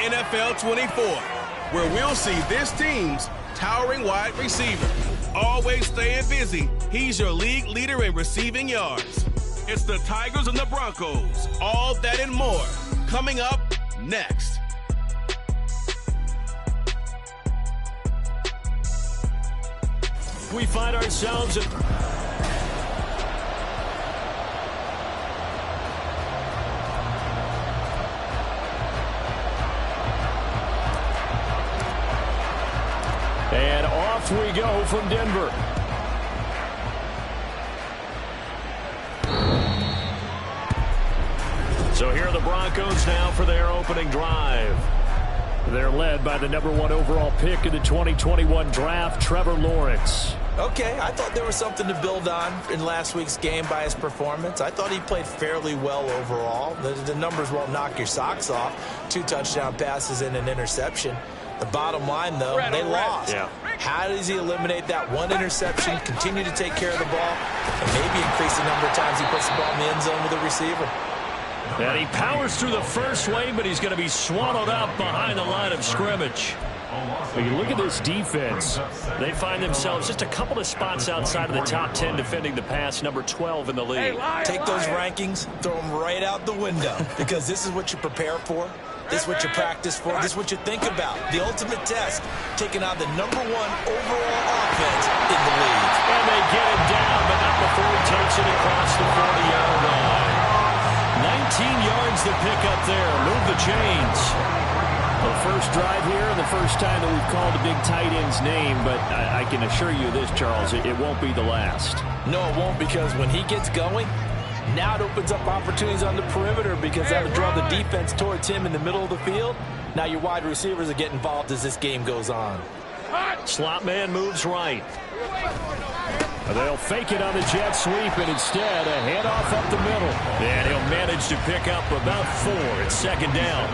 NFL 24, where we'll see this team's towering wide receiver. Always staying busy, he's your league leader in receiving yards. It's the Tigers and the Broncos. All that and more coming up next. We find ourselves at... And off we go from Denver. So here are the Broncos now for their opening drive. They're led by the #1 overall pick in the 2021 draft, Trevor Lawrence. Okay, I thought there was something to build on in last week's game by his performance. I thought he played fairly well overall. The numbers won't knock your socks off. 2 touchdown passes and an interception. The bottom line, though, they lost. Yeah. How does he eliminate that 1 interception, continue to take care of the ball, and maybe increase the number of times he puts the ball in the end zone with a receiver? And he powers through the first wave, but he's going to be swallowed up behind the line of scrimmage. When you look at this defense, they find themselves just a couple of spots outside of the top 10 defending the pass, number 12 in the league. Take those rankings, throw them right out the window, because this is what you prepare for. This is what you practice for. This is what you think about. The ultimate test, taking on the #1 overall offense in the league. And they get him down, but not before he takes it across the 40-yard line. 19 yards to pick up there. Move the chains. The first drive here, and the first time that we've called a big tight end's name, but I can assure you this, Charles, it won't be the last. No, it won't, because when he gets going, now it opens up opportunities on the perimeter, because that'll draw the defense towards him in the middle of the field. Now your wide receivers will get involved as this game goes on. Slot man moves right. They'll fake it on the jet sweep, and instead a handoff up the middle. And he'll manage to pick up about 4. It's second down.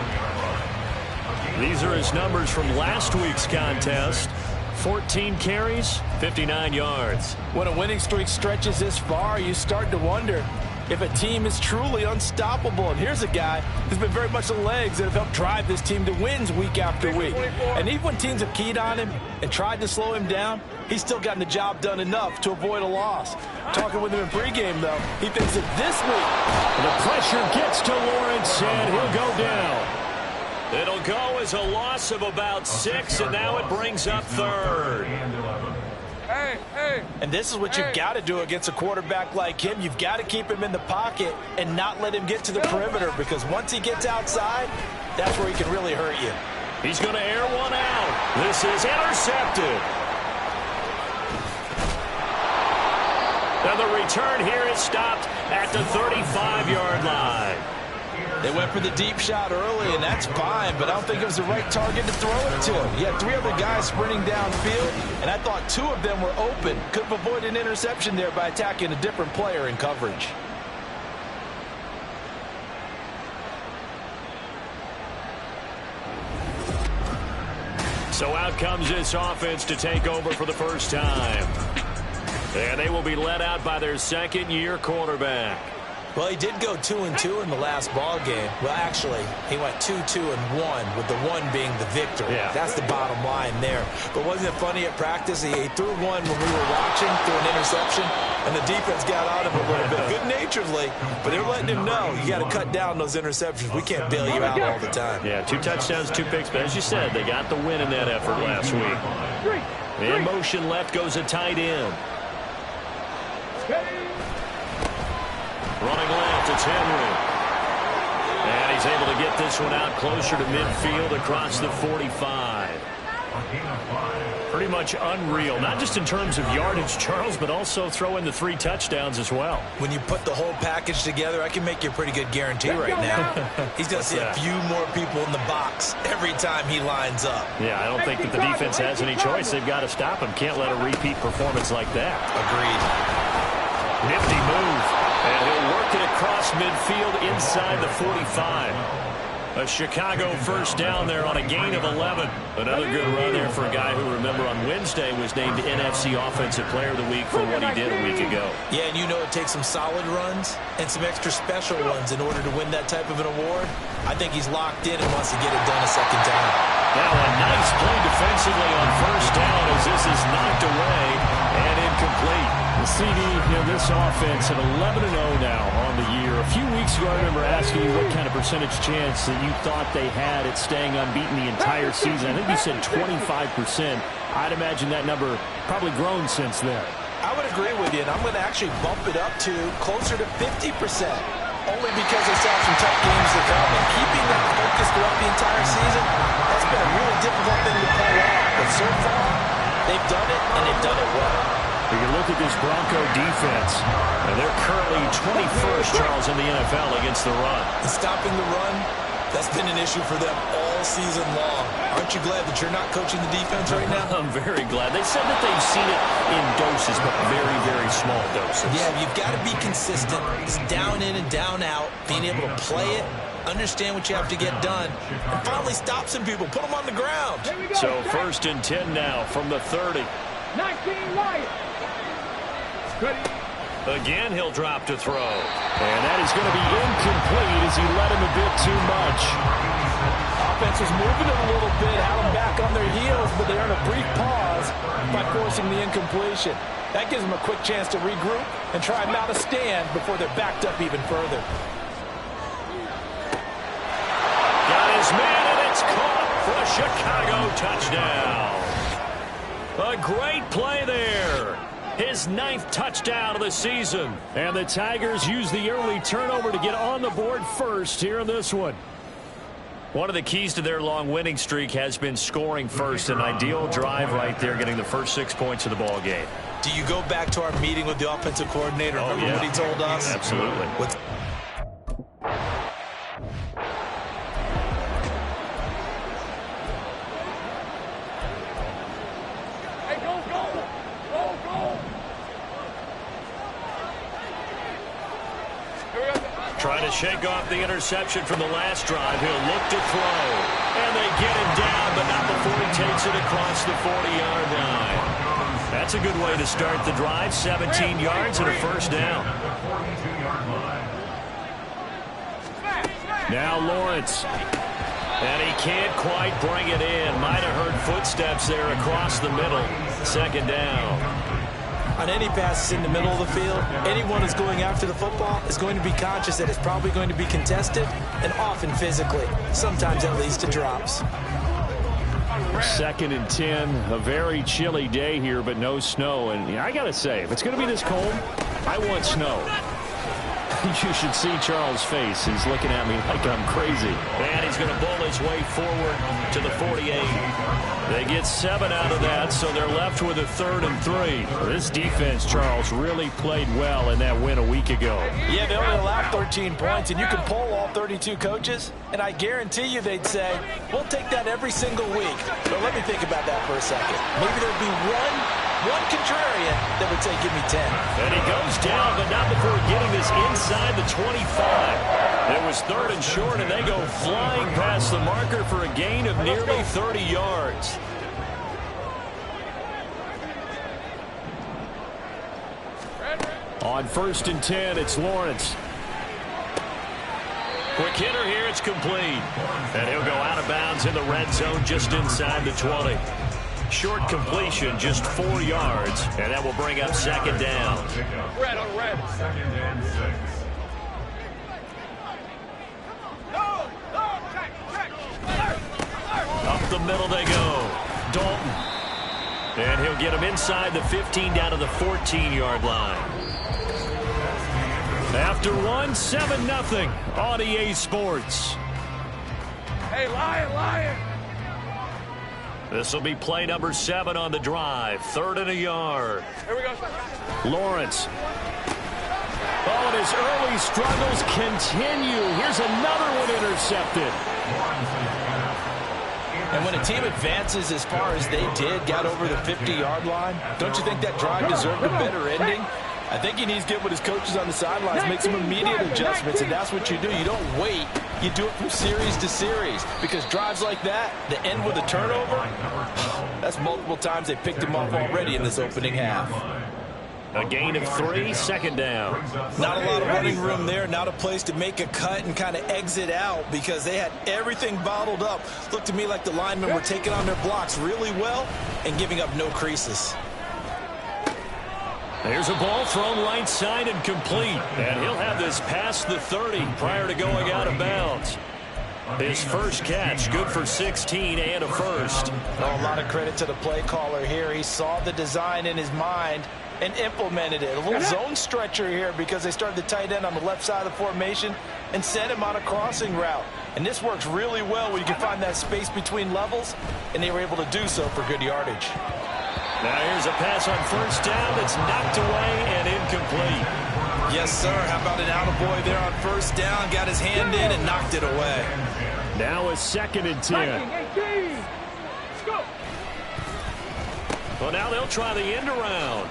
These are his numbers from last week's contest. 14 carries, 59 yards. When a winning streak stretches this far, you start to wonder if a team is truly unstoppable. And here's a guy who's been very much the legs that have helped drive this team to wins week after week. And even when teams have keyed on him and tried to slow him down, he's still gotten the job done enough to avoid a loss. Talking with him in pregame, though, he thinks that this week the pressure gets to Lawrence, and he'll go down. It'll go as a loss of about 6, and now it brings up 3rd. And this is what you've got to do against a quarterback like him. You've got to keep him in the pocket and not let him get to the perimeter, because once he gets outside, that's where he can really hurt you. He's going to air one out. This is intercepted. And the return here is stopped at the 35-yard line. They went for the deep shot early, and that's fine, but I don't think it was the right target to throw it to. You had 3 other guys sprinting downfield, and I thought 2 of them were open. Could have avoided an interception there by attacking a different player in coverage. So out comes this offense to take over for the first time. And they will be led out by their second-year quarterback. Well, he did go 2-2 in the last ball game. Well, actually, he went 2-2-1, with the 1 being the victory. Yeah. That's the bottom line there. But wasn't it funny at practice? He threw 1 when we were watching, threw an interception, and the defense got on him a little bit, good-naturedly. But they're letting him know, you got to cut down those interceptions. We can't bail you out all the time. Yeah, 2 touchdowns, 2 picks. But as you said, they got the win in that effort last week. In motion left goes a tight end. Running left, it's Henry. And he's able to get this one out closer to midfield across the 45. Pretty much unreal, not just in terms of yardage, Charles, but also throw in the 3 touchdowns as well. When you put the whole package together, I can make you a pretty good guarantee right now. He's going to see a few more people in the box every time he lines up. Yeah, I don't think that the defense has any choice. They've got to stop him. Can't let a repeat performance like that. Agreed. Nifty move. And he'll work it across midfield inside the 45. A Chicago first down there on a gain of 11. Another good run there for a guy who, remember, on Wednesday was named NFC Offensive Player of the Week for what he did a week ago. Yeah, and you know it takes some solid runs and some extra special ones in order to win that type of an award. I think he's locked in and wants to get it done a second time. Now a nice play defensively on first down as this is knocked away and incomplete. The CD, this offense at 11-0 now on the year. A few weeks ago, I remember asking you what kind of percentage chance that you thought they had at staying unbeaten the entire season. I think you said 25%. I'd imagine that number probably grown since then. I would agree with you, and I'm going to actually bump it up to closer to 50%. Only because they saw some tough games to come, and keeping that focus throughout the entire season, that's been a really difficult thing to pull off. But so far, they've done it, and they've done it well. You can look at this Bronco defense, and they're currently 21st, Charles, in the NFL against the run. And stopping the run, that's been an issue for them all season long. Aren't you glad that you're not coaching the defense right now? I'm very glad. They said that they've seen it in doses, but very, very small doses. Yeah, you've got to be consistent. It's down in and down out, being able to play it, understand what you have to get done, and finally stop some people, put them on the ground. So 1st and 10 now from the 30. 19 Wyatt. Again, he'll drop to throw. And that is going to be incomplete as he led him a bit too much. Offense was moving it a little bit, had them back on their heels, but they earned a brief pause by forcing the incompletion. That gives them a quick chance to regroup and try and mount a stand before they're backed up even further. Got his man, and it's caught for a Chicago touchdown. A great play there. His 9th touchdown of the season. And the Tigers use the early turnover to get on the board first here in this one. One of the keys to their long winning streak has been scoring first. An ideal drive right there, getting the first 6 points of the ball game. Do you go back to our meeting with the offensive coordinator? Remember what he told us? Absolutely. Trying to shake off the interception from the last drive. He'll look to throw. And they get him down, but not before he takes it across the 40-yard line. That's a good way to start the drive. 17 yards and a first down. Now Lawrence. And he can't quite bring it in. Might have heard footsteps there across the middle. 2nd down. On any passes in the middle of the field, anyone who's going after the football is going to be conscious that it's probably going to be contested and often physically. Sometimes that leads to drops. 2nd and 10, a very chilly day here, but no snow. And I got to say, if it's going to be this cold, I want snow. You should see Charles' face. He's looking at me like I'm crazy. And he's going to bowl his way forward to the 48. They get 7 out of that, so they're left with a 3rd and 3. This defense, Charles, really played well in that win a week ago. Yeah, they only allowed 13 points, and you can poll all 32 coaches, and I guarantee you they'd say, we'll take that every single week. But let me think about that for a second. Maybe there'd be one contrarian that would say, give me 10. And he goes down, but not before getting this inside the 25. It was 3rd and short, and they go flying past the marker for a gain of nearly 30 yards. On 1st and 10, it's Lawrence. Quick hitter here, it's complete. And he'll go out of bounds in the red zone just inside the 20. Short completion, just 4 yards, and that will bring up 2nd down. Red on red. 2nd and 6. Up the middle they go. Dalton. And he'll get him inside the 15 down to the 14-yard line. After one, 7-0 on EA Sports. Hey, Lion. This will be play number 7 on the drive. 3rd and a yard. Here we go. Lawrence. Oh, and his early struggles continue. Here's another one intercepted. And when a team advances as far as they did, got over the 50-yard line, don't you think that drive deserved a better ending? I think he needs to get with his coaches on the sidelines, make some immediate adjustments, and that's what you do. You don't wait. You do it from series to series, because drives like that, the end with a turnover, that's multiple times they picked him off already in this opening half. A gain of 3, second down. Not a lot of running room there, not a place to make a cut and kind of exit out because they had everything bottled up. Looked to me like the linemen were taking on their blocks really well and giving up no creases. Here's a ball thrown right side and complete. And he'll have this past the 30 prior to going out of bounds. His first catch, good for 16 and a first. Oh, a lot of credit to the play caller here. He saw the design in his mind and implemented it. A little zone stretcher here because they started the tight end on the left side of the formation and sent him on a crossing route. And this works really well when you can find that space between levels, and they were able to do so for good yardage. Now here's a pass on first down. It's knocked away and incomplete. Yes, sir. How about an attaboy there on first down? Got his hand in and knocked it away. Now a 2nd and 10. Well, now they'll try the end around.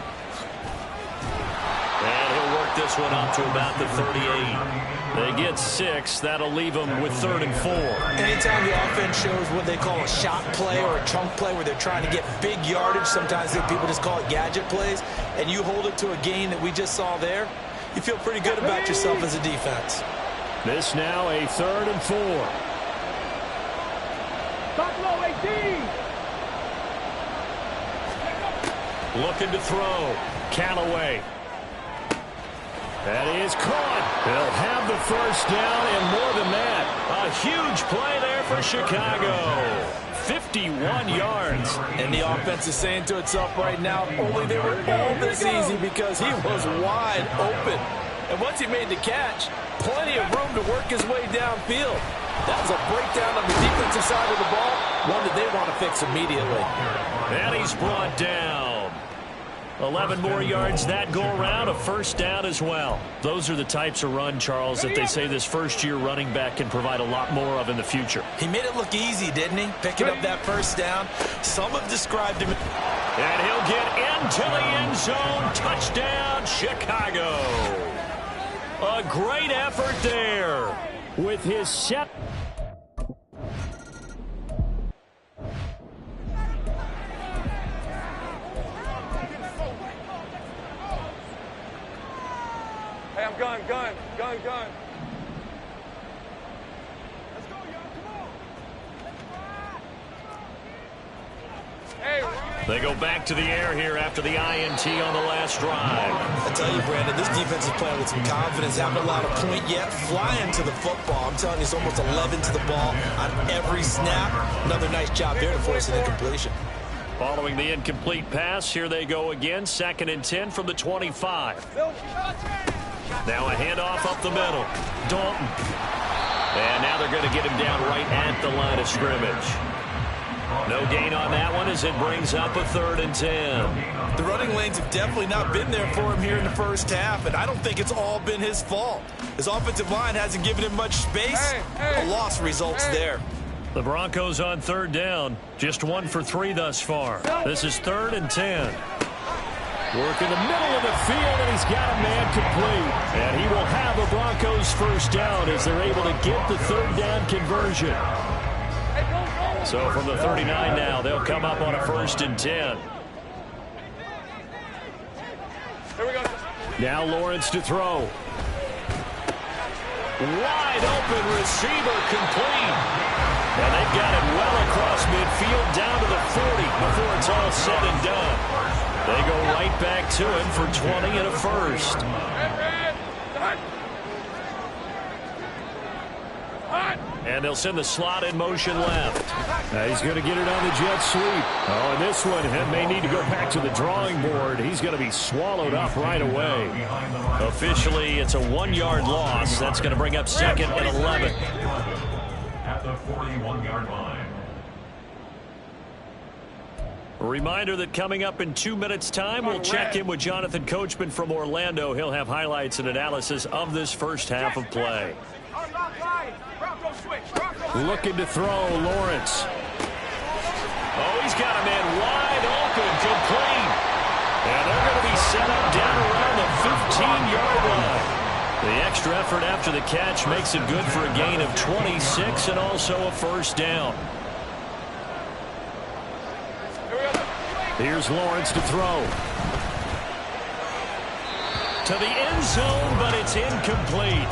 And he'll work this one up to about the 38. They get 6. That'll leave them with 3rd and 4. Anytime the offense shows what they call a shot play or a chunk play where they're trying to get big yardage, sometimes people just call it gadget plays, and you hold it to a gain that we just saw there, you feel pretty good about yourself as a defense. This now a 3rd and 4. Top low, 18. Looking to throw. Callaway. That is caught. They'll have the first down and more than that. A huge play there for Chicago. 51 yards. And the offense is saying to itself right now, only they were all this easy because he was wide open. And once he made the catch, plenty of room to work his way downfield. That was a breakdown on the defensive side of the ball, one that they want to fix immediately. And he's brought down. 11 more yards that go around, a first down as well. Those are the types of run, Charles, that they say this first-year running back can provide a lot more of in the future. He made it look easy, didn't he? Picking up that first down. Some have described him. And he'll get into the end zone. Touchdown, Chicago. A great effort there. With his set. Hey, I'm gun. Let's go, y'all. Come on. Hey, they go back to the air here after the INT on the last drive. I tell you, Brandon, this defense is playing with some confidence. Haven't allowed a point yet. Flying to the football. I'm telling you, it's almost 11 to the ball on every snap. Another nice job there to force an incompletion. Following the incomplete pass, here they go again. 2nd and 10 from the 25. Now a handoff up the middle. Dalton. And now they're going to get him down right at the line of scrimmage. No gain on that one as it brings up a 3rd and 10. The running lanes have definitely not been there for him here in the first half, and I don't think it's all been his fault. His offensive line hasn't given him much space. A loss results there. The Broncos on 3rd down. Just 1 for 3 thus far. This is 3rd and 10. Work in the middle of the field, and he's got a man complete. And he will have the Broncos first down as they're able to get the 3rd down conversion. So from the 39 now, they'll come up on a 1st and 10. Here we go. Now Lawrence to throw. Wide open receiver complete. And they've got it well across midfield down to the 40 before it's all said and done. They go right back to him for 20 and a first. And they'll send the slot in motion left. Now he's going to get it on the jet sweep. Oh, and this one may need to go back to the drawing board. He's going to be swallowed up right away. Officially, it's a 1-yard loss. That's going to bring up 2nd and 11. At the 41-yard line. A reminder that coming up in 2 minutes' time, we'll check in with Jonathan Coachman from Orlando. He'll have highlights and analysis of this first half of play. Looking to throw, Lawrence. Oh, he's got a man wide open, complete. And they're going to be set up down around the 18-yard line. The extra effort after the catch makes it good for a gain of 26 and also a first down. Here's Lawrence to throw. To the end zone, but it's incomplete.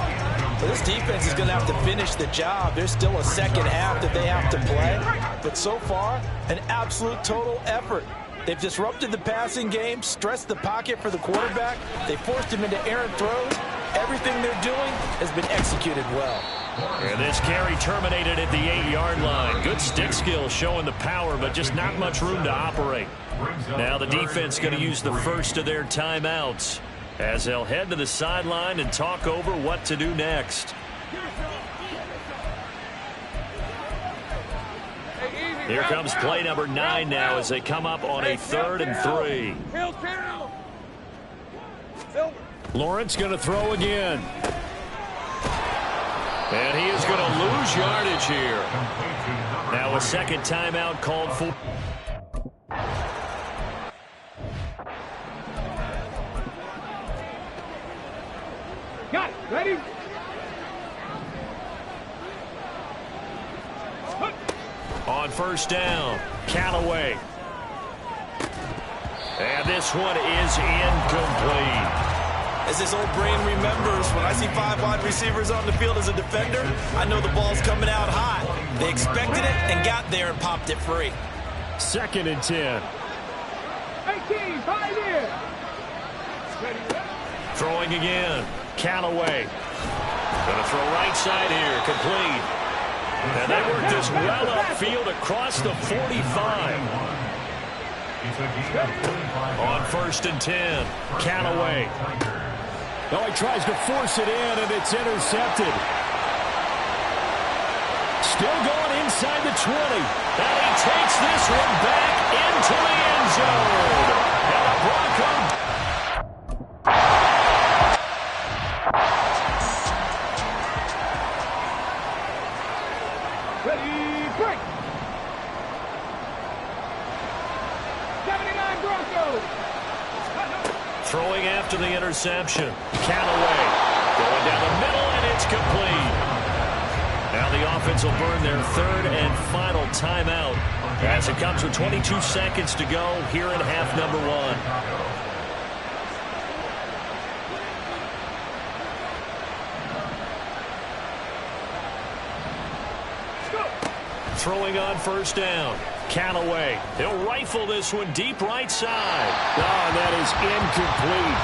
Well, this defense is going to have to finish the job. There's still a second half that they have to play. But so far, an absolute total effort. They've disrupted the passing game, stressed the pocket for the quarterback. They forced him into errant throws. Everything they're doing has been executed well. And this carry terminated at the 8-yard line. Good stick skill showing the power, but just not much room to operate. Now the defense going to use the first of their timeouts as they'll head to the sideline and talk over what to do next. Here comes play number 9 now as they come up on a 3rd and 3. Lawrence going to throw again. And he is going to lose yardage here. Now a second timeout called for. Got it. Ready? On first down, Callaway. And this one is incomplete. As his old brain remembers, when I see 5 wide receivers on the field as a defender, I know the ball's coming out high. They expected it and got there and popped it free. 2nd and 10. 18, 5 in. Throwing again, Callaway. Going to throw right side here, complete. And they worked this well upfield across the 45. On 1st and 10, Callaway. No, he tries to force it in, and it's intercepted. Still going inside the 20. And he takes this one back into the end zone. And the Broncos. Ready, break. 79 Broncos. Throwing after the interception. Callaway going down the middle, and it's complete. Now the offense will burn their 3rd and final timeout as it comes with 22 seconds to go here in half number 1. Throwing on first down. Callaway. They'll rifle this one deep right side. Oh, that is incomplete.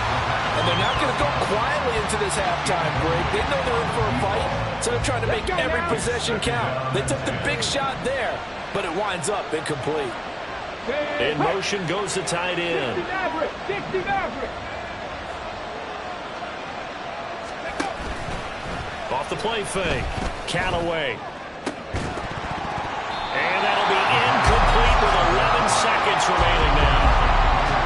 And they're not going to go quietly into this halftime break. They know they're in for a fight, so they're trying to make every possession count. They took the big shot there, but it winds up incomplete. In motion goes the tight end. 60 Maverick. Off the play fake. Callaway. And that'll be incomplete with 11 seconds remaining now.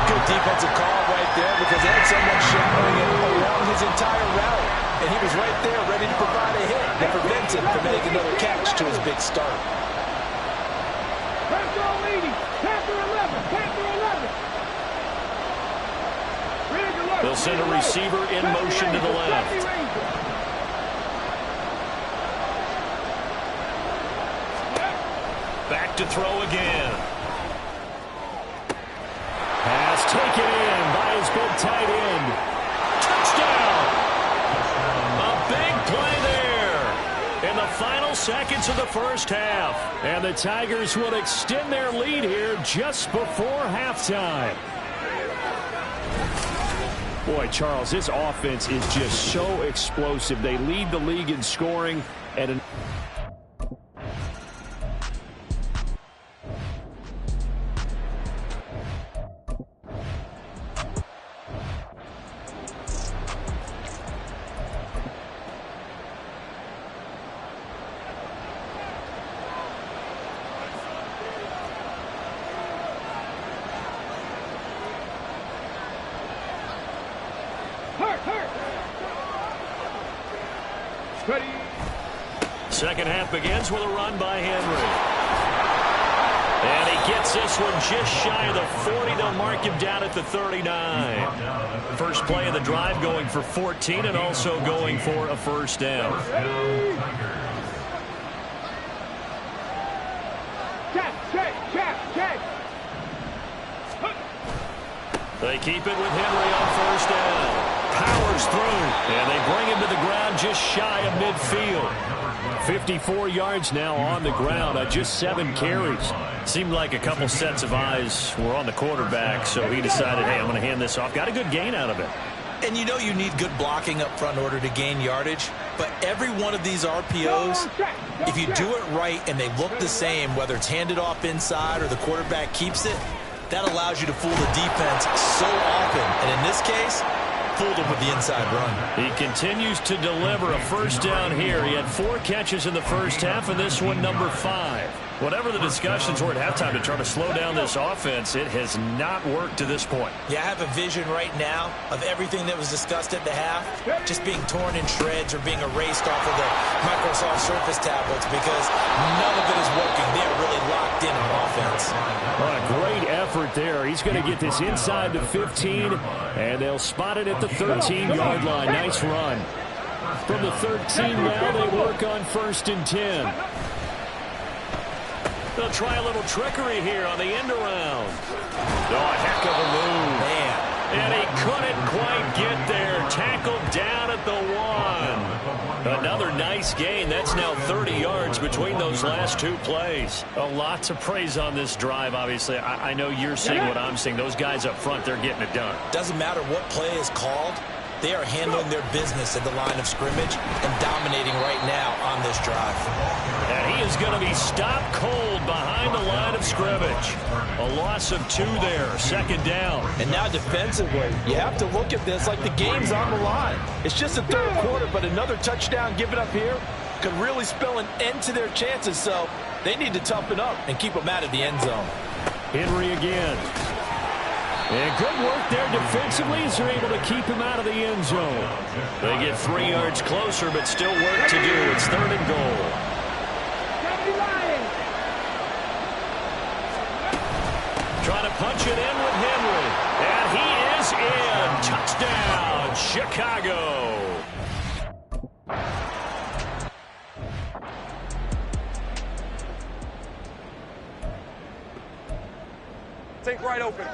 Good defensive call right there because they had someone showering it along his entire route. And he was right there ready to provide a hit that prevents him from making another catch to his big start. Panther leading. Panther 11. Panther 11. They'll send a receiver in motion to the left. Back to throw again. Pass taken in by his big tight end. Touchdown! A big play there in the final seconds of the first half. And the Tigers will extend their lead here just before halftime. Boy, Charles, this offense is just so explosive. They lead the league in scoring at an Second half begins with a run by Henry. And he gets this one just shy of the 40. They'll mark him down at the 39. First play of the drive going for 14 and also going for a first down. Check. They keep it with Henry on first down. Powers through, and they bring him to the ground just shy of midfield. 54 yards now on the ground on just 7 carries. Seemed like a couple sets of eyes were on the quarterback, so he decided, hey, I'm going to hand this off. Got a good gain out of it. And you know you need good blocking up front in order to gain yardage, but every one of these RPOs, if you do it right and they look the same, whether it's handed off inside or the quarterback keeps it, that allows you to fool the defense so often. And in this case, fooled him with the inside run. He continues to deliver a first down here. He had 4 catches in the first half, and this one number 5. Whatever the discussions were at halftime to try to slow down this offense, it has not worked to this point. Yeah, I have a vision right now of everything that was discussed at the half just being torn in shreds or being erased off of the Microsoft Surface tablets because none of it is working. They're really locked in on offense. What a great effort there. He's going to get this inside the 15, and they'll spot it at the 13-yard line. Nice run. From the 13 now, they work on 1st and 10. They'll try a little trickery here on the end around. Oh, a heck of a move. Man. And he couldn't quite get there. Tackled down at the 1. Another nice gain. That's now 30 yards between those last 2 plays. A lot to praise on this drive, obviously. I know you're seeing what I'm seeing. Those guys up front, they're getting it done. Doesn't matter what play is called. They are handling their business at the line of scrimmage and dominating right now on this drive. And he is going to be stopped cold behind the line of scrimmage. A loss of 2 there, 2nd down. And now defensively, you have to look at this like the game's on the line. It's just the 3rd quarter, but another touchdown given up here could really spell an end to their chances. So they need to toughen up and keep them out of the end zone. Henry again. And good work there defensively as they're able to keep him out of the end zone. They get 3 yards closer, but still work to do. It's 3rd and goal. Trying to punch it in with Henry. And he is in. Touchdown, Chicago. Take right open.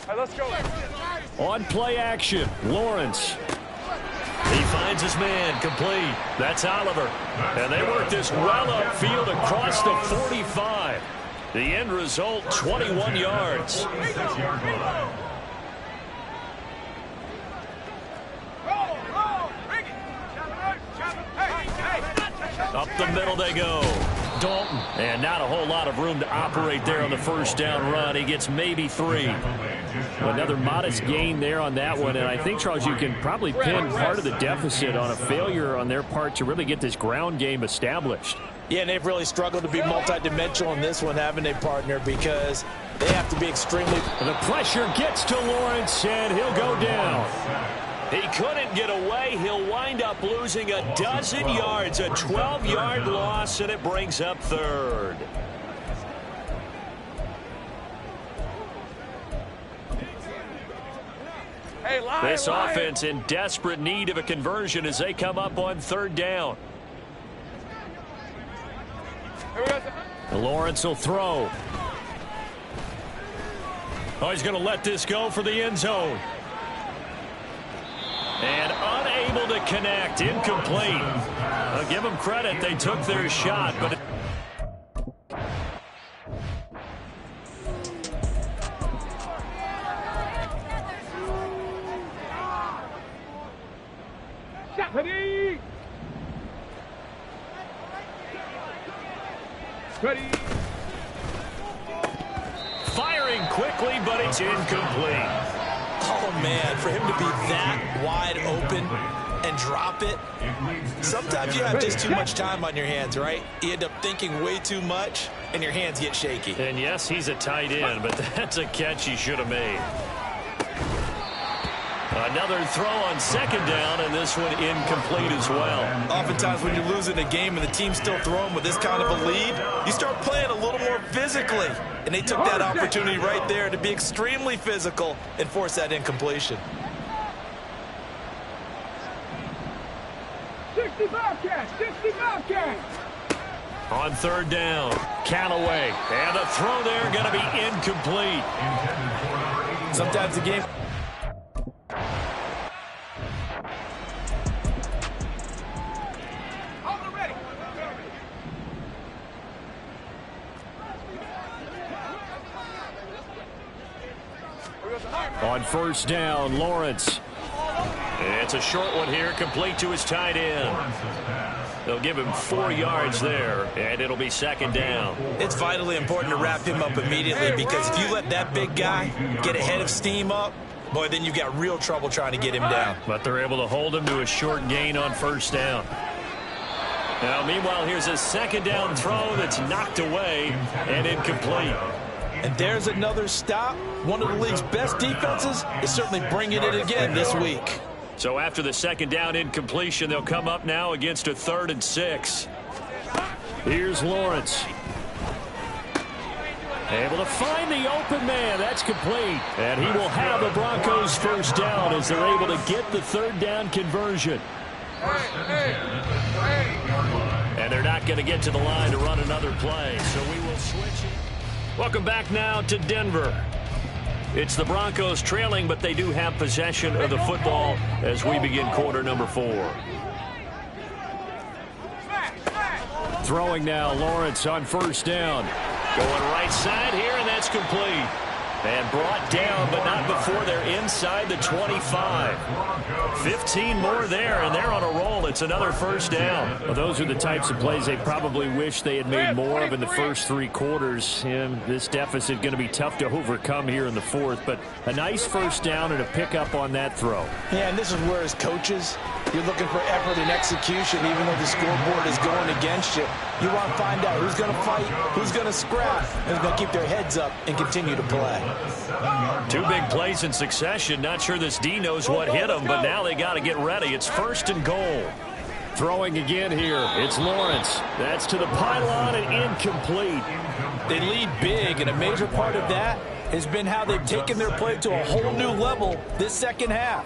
All right, let's go. On play action, Lawrence. He finds his man, complete. That's Oliver. And they work this well upfield across the 45. The end result, 21 yards. Up the middle they go. Dalton. And not a whole lot of room to operate there on the first down run. He gets maybe 3. Another modest gain there on that one. And I think, Charles, you can probably pin part of the deficit on a failure on their part to really get this ground game established. Yeah, and they've really struggled to be multidimensional in this one, haven't they, partner? Because they have to be extremely... The pressure gets to Lawrence, and he'll go down. He couldn't get away. He'll wind up losing a dozen yards, a 12-yard loss, and it brings up 3rd. This offense in desperate need of a conversion as they come up on 3rd down. Lawrence will throw. Oh, he's going to let this go for the end zone. And unable to connect, incomplete. I'll give them credit, they took their shot, but... Ready. Firing quickly, but it's incomplete. Oh, man, for him to be that wide open and drop it, sometimes you have just too much time on your hands, right? You end up thinking way too much, and your hands get shaky. And yes, he's a tight end, but that's a catch he should have made. Another throw on second down, and this one incomplete as well. Oftentimes when you're losing a game and the team's still throwing with this kind of a lead, you start playing a little more physically. And they took that opportunity right there to be extremely physical and force that incompletion. 60 Bobcats! 60 Bobcats! On third down, Callaway. And the throw there going to be incomplete. Sometimes the game... On first down, Lawrence. It's a short one here, complete to his tight end. They'll give him 4 yards there, and it'll be second down. It's vitally important to wrap him up immediately, because if you let that big guy get ahead of steam up, boy, then you've got real trouble trying to get him down. But they're able to hold him to a short gain on first down. Now, meanwhile, here's a second down throw that's knocked away and incomplete. And there's another stop. One of the league's best defenses is certainly bringing it again this week. So after the second down incompletion, they'll come up now against a 3rd and 6. Here's Lawrence. Able to find the open man. That's complete. And he will have the Broncos first down as they're able to get the 3rd down conversion. And they're not going to get to the line to run another play. So we will switch it. Welcome back now to Denver. It's the Broncos trailing, but they do have possession of the football as we begin quarter number 4. Throwing now, Lawrence on first down. Going right side here, and that's complete. And brought down, but not before they're inside the 25. 15 more there, and they're on a roll. It's another first down. Well, those are the types of plays they probably wish they had made more of in the first 3 quarters. And this deficit going to be tough to overcome here in the 4th. But a nice first down and a pickup on that throw. Yeah, and this is where, as coaches, you're looking for effort and execution, even though the scoreboard is going against you. You want to find out who's going to fight, who's going to scrap, and who's going to keep their heads up and continue to play. 2 big plays in succession. Not sure this D knows what hit them, but now they got to get ready. It's 1st and goal. Throwing again here. It's Lawrence. That's to the pylon and incomplete. They lead big, and a major part of that has been how they've taken their play to a whole new level this second half.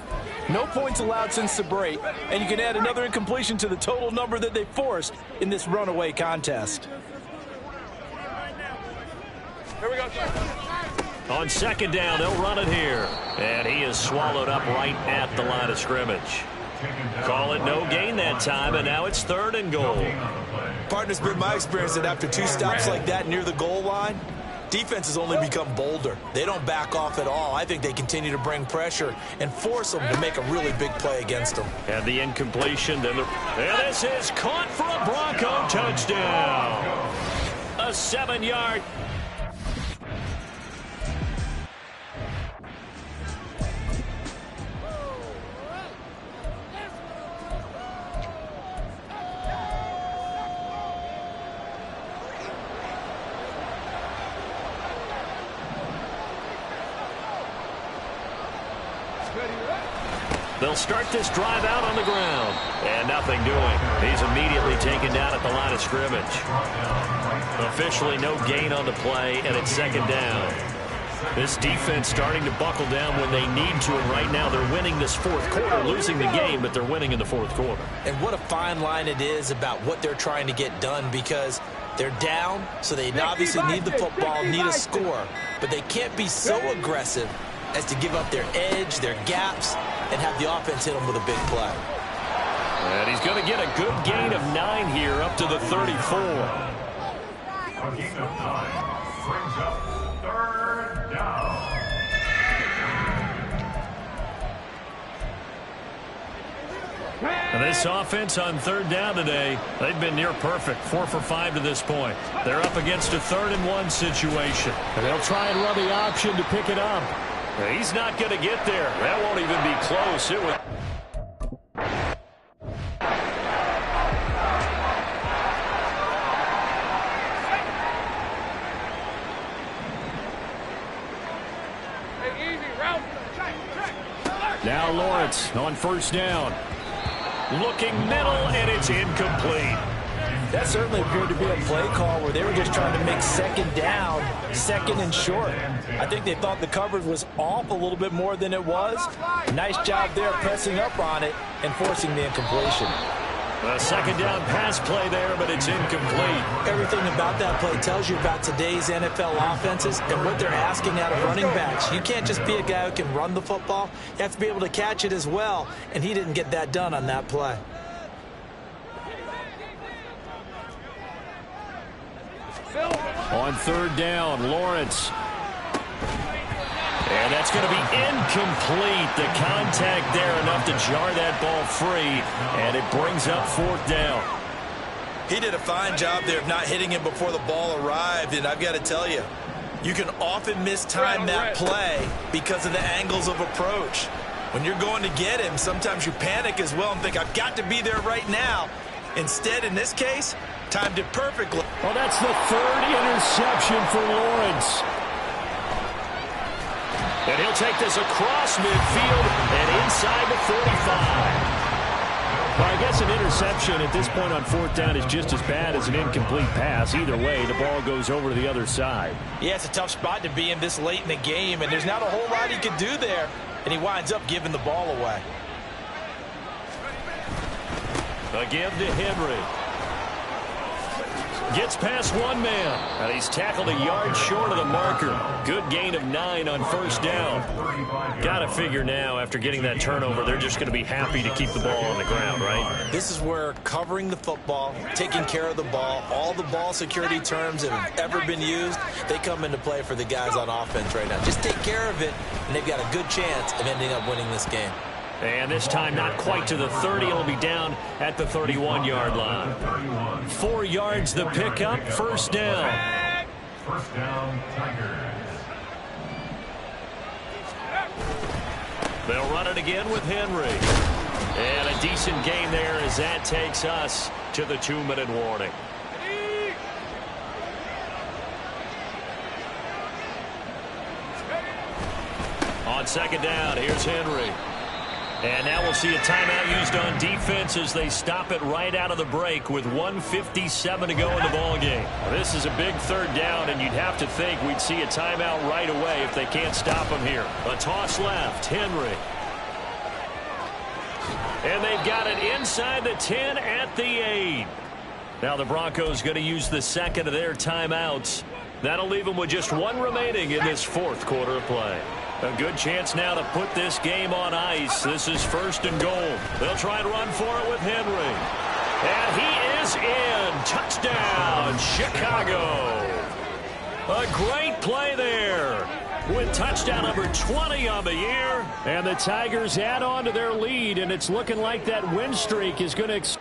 No points allowed since the break, and you can add another incompletion to the total number that they forced in this runaway contest. Here we go. On second down, they'll run it here. And he is swallowed up right at the line of scrimmage. Call it no gain that time, and now it's 3rd and goal. Partner's been my experience that after 2 stops like that near the goal line, defenses only become bolder. They don't back off at all. I think they continue to bring pressure and force them to make a really big play against them. And the incompletion. And this is caught for a Bronco touchdown. A 7-yard. They'll start this drive out on the ground. And nothing doing. He's immediately taken down at the line of scrimmage. Officially no gain on the play, and it's second down. This defense starting to buckle down when they need to, and right now they're winning this 4th quarter, losing the game, but they're winning in the 4th quarter. And what a fine line it is about what they're trying to get done, because they're down, so they obviously need the football, need a score, but they can't be so aggressive as to give up their edge, their gaps, and have the offense hit them with a big play. And he's going to get a good gain of 9 here, up to the 34. A gain of 9 brings up 3rd down. And this offense on 3rd down today, they've been near perfect, 4 for 5 to this point. They're up against a 3rd and 1 situation. And they'll try and run the option to pick it up. He's not going to get there. That won't even be close. It was. Now Lawrence on first down. Looking middle, and it's incomplete. That certainly appeared to be a play call where they were just trying to make second down, second and short. I think they thought the coverage was off a little bit more than it was. Nice job there pressing up on it and forcing the incompletion. A second down pass play there, but it's incomplete. Everything about that play tells you about today's NFL offenses and what they're asking out of running backs. You can't just be a guy who can run the football. You have to be able to catch it as well, and he didn't get that done on that play. On third down, Lawrence. And that's going to be incomplete. The contact there enough to jar that ball free, and it brings up fourth down. He did a fine job there of not hitting him before the ball arrived, and I've got to tell you, you can often mistime that play because of the angles of approach. When you're going to get him, sometimes you panic as well and think, I've got to be there right now. Instead, in this case, timed it perfectly. Well, that's the third interception for Lawrence. And he'll take this across midfield and inside the 45. Well, I guess an interception at this point on fourth down is just as bad as an incomplete pass. Either way, the ball goes over to the other side. Yeah, it's a tough spot to be in this late in the game, and there's not a whole lot he could do there, and he winds up giving the ball away. A give to Henry. Gets past one man, and he's tackled a yard short of the marker. Good gain of 9 on first down. Got to figure now, after getting that turnover, they're just going to be happy to keep the ball on the ground, right? This is where covering the football, taking care of the ball, all the ball security terms that have ever been used, they come into play for the guys on offense right now. Just take care of it, and they've got a good chance of ending up winning this game. And this time not quite to the 30. It'll be down at the 31-yard line. 4 yards the pickup. First down. First down, Tigers. They'll run it again with Henry. And a decent gain there as that takes us to the 2-minute warning. On second down, here's Henry. And now we'll see a timeout used on defense as they stop it right out of the break with 1:57 to go in the ballgame. This is a big third down, and you'd have to think we'd see a timeout right away if they can't stop him here. A toss left, Henry. And they've got it inside the 10 at the 8. Now the Broncos going to use the second of their timeouts. That'll leave them with just 1 remaining in this fourth quarter of play. A good chance now to put this game on ice. This is first and goal. They'll try and run for it with Henry. And he is in. Touchdown, Chicago. A great play there with touchdown number 20 on the year. And the Tigers add on to their lead, and it's looking like that win streak is going to...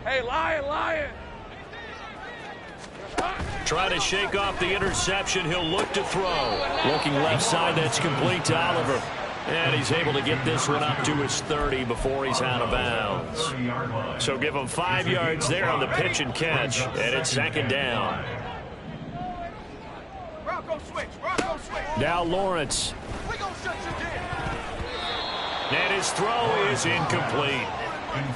Hey, Lion! Trying to shake off the interception. He'll look to throw. Looking left side, that's complete to Oliver. And he's able to get this one up to his 30 before he's out of bounds. So give him 5 yards there on the pitch and catch. And it's second down. Now Lawrence. And his throw is incomplete.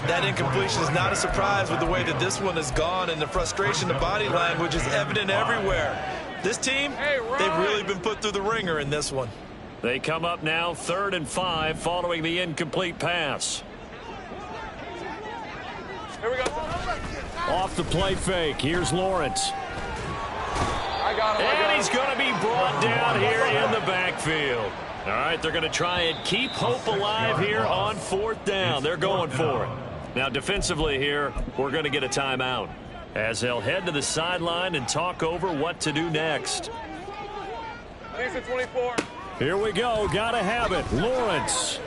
That incompletion is not a surprise with the way that this one has gone, and the frustration, the body language is evident everywhere. This team, they've really been put through the ringer in this one. They come up now 3rd and 5 following the incomplete pass. Here we go. Off the play fake. Here's Lawrence. And he's going to be brought down here in the backfield. All right, they're going to try and keep hope alive here on 4th down. They're going for it. Now, defensively here, we're going to get a timeout as they'll head to the sideline and talk over what to do next. 24. Here we go. Got to have it. Lawrence.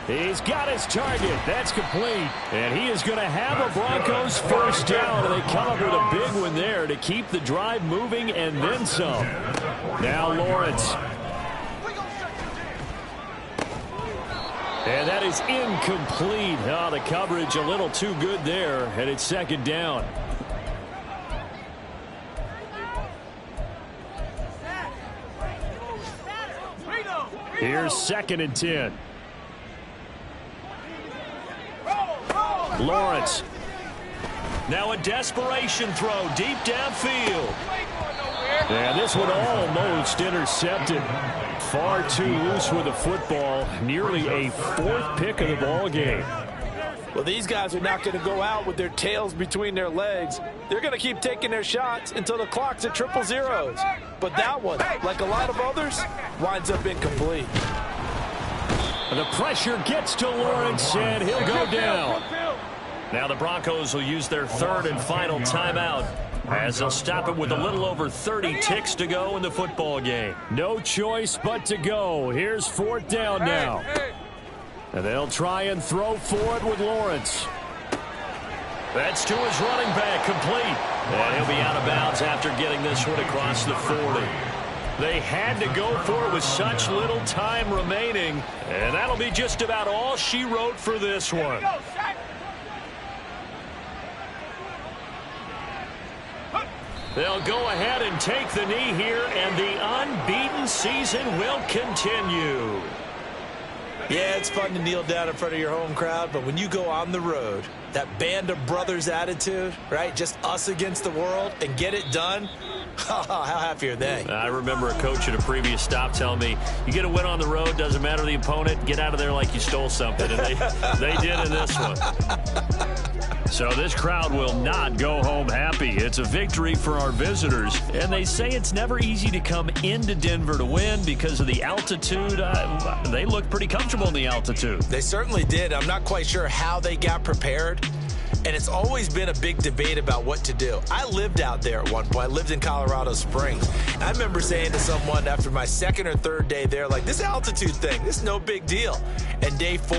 He's got his target. That's complete. And he is going to have a Broncos first down. And they come up with a big one there to keep the drive moving and then some. Now Lawrence. And that is incomplete. Oh, the coverage a little too good there, and it's second down. Here's 2nd and 10. Lawrence. Now a desperation throw deep downfield. And this one almost intercepted. Far too loose with the football. Nearly a 4th pick of the ball game. Well, these guys are not going to go out with their tails between their legs. They're going to keep taking their shots until the clock's at 000. But that one, like a lot of others, winds up incomplete. The pressure gets to Lawrence, and he'll go down. Now the Broncos will use their 3rd and final timeout, as they'll stop it with a little over 30 ticks to go in the football game. No choice but to go. Here's 4th down now. And they'll try and throw for it with Lawrence. That's to his running back, complete. And he'll be out of bounds after getting this one across the 40. They had to go for it with such little time remaining. And that'll be just about all she wrote for this one. They'll go ahead and take the knee here, and the unbeaten season will continue. Yeah, it's fun to kneel down in front of your home crowd, but when you go on the road, that band of brothers attitude, right? Just us against the world and get it done. How happy are they? I remember a coach at a previous stop telling me, you get a win on the road, doesn't matter the opponent, get out of there like you stole something. And they did in this one. So this crowd will not go home happy. It's a victory for our visitors. And they say it's never easy to come into Denver to win because of the altitude. They look pretty comfortable in the altitude. They certainly did. I'm not quite sure how they got prepared. And it's always been a big debate about what to do. I lived out there at one point. I lived in Colorado Springs. I remember saying to someone after my 2nd or 3rd day there, like, this altitude thing, this is no big deal. And day 4,